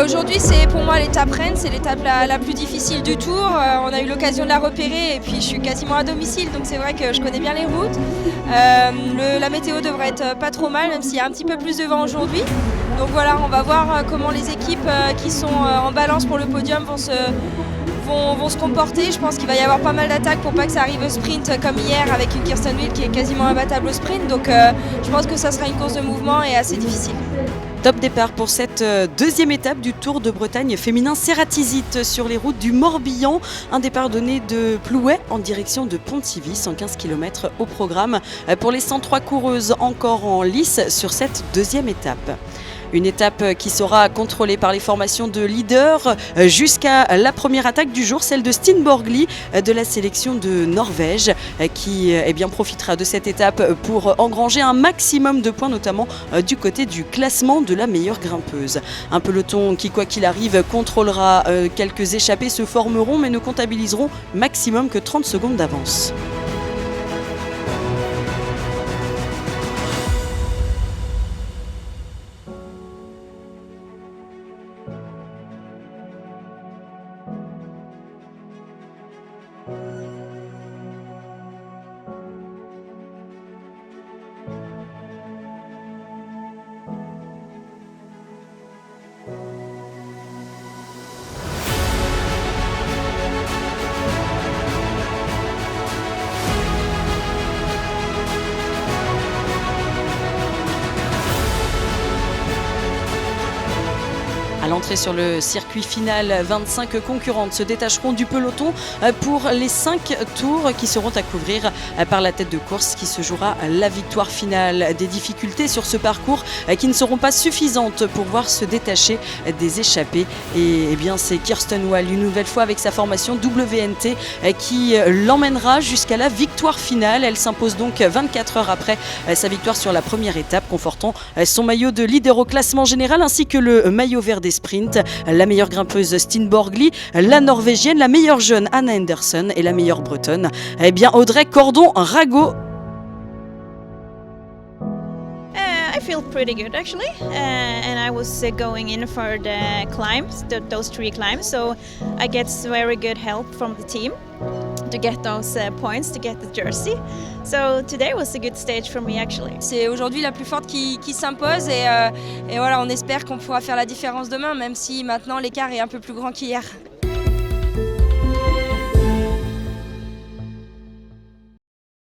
Aujourd'hui, c'est pour moi l'étape reine, c'est l'étape la plus difficile du tour. On a eu l'occasion de la repérer et puis je suis quasiment à domicile, donc c'est vrai que je connais bien les routes. La météo devrait être pas trop mal, même s'il y a un petit peu plus de vent aujourd'hui. Donc voilà, on va voir comment les équipes qui sont en balance pour le podium vont se comporter. Je pense qu'il va y avoir pas mal d'attaques pour pas que ça arrive au sprint comme hier avec une Kirsten Wild qui est quasiment imbattable au sprint. Donc je pense que ça sera une course de mouvement et assez difficile. Top départ pour cette deuxième étape du Tour de Bretagne féminin Cératizite sur les routes du Morbihan. Un départ donné de Plouay en direction de Pontivy, 115 km au programme pour les 103 coureuses encore en lice sur cette deuxième étape. Une étape qui sera contrôlée par les formations de leaders jusqu'à la première attaque du jour, celle de Stine Borgli de la sélection de Norvège qui profitera de cette étape pour engranger un maximum de points, notamment du côté du classement de la meilleure grimpeuse. Un peloton qui, quoi qu'il arrive, contrôlera quelques échappées se formeront mais ne comptabiliseront maximum que 30 secondes d'avance. À l'entrée sur le circuit final, 25 concurrentes se détacheront du peloton pour les 5 tours qui seront à couvrir par la tête de course qui se jouera la victoire finale. Des difficultés sur ce parcours qui ne seront pas suffisantes pour voir se détacher des échappés. Et c'est Kirsten Wild une nouvelle fois avec sa formation WNT qui l'emmènera jusqu'à la victoire finale. Elle s'impose donc 24 heures après sa victoire sur la première étape, confortant son maillot de leader au classement général ainsi que le maillot vert des sprint. La meilleure grimpeuse Stine Borgli, la norvégienne, la meilleure jeune Anna Anderson et la meilleure bretonne Audrey Cordon-Rago. I feel pretty good actually, and I was going in for the climbs, those 3 climbs, so I get very good help from the team to get those points, to get the jersey. So today was a good stage for me actually. C'est aujourd'hui la plus forte qui s'impose et voilà, on espère qu'on pourra faire la différence demain, même si maintenant l'écart est un peu plus grand qu'hier.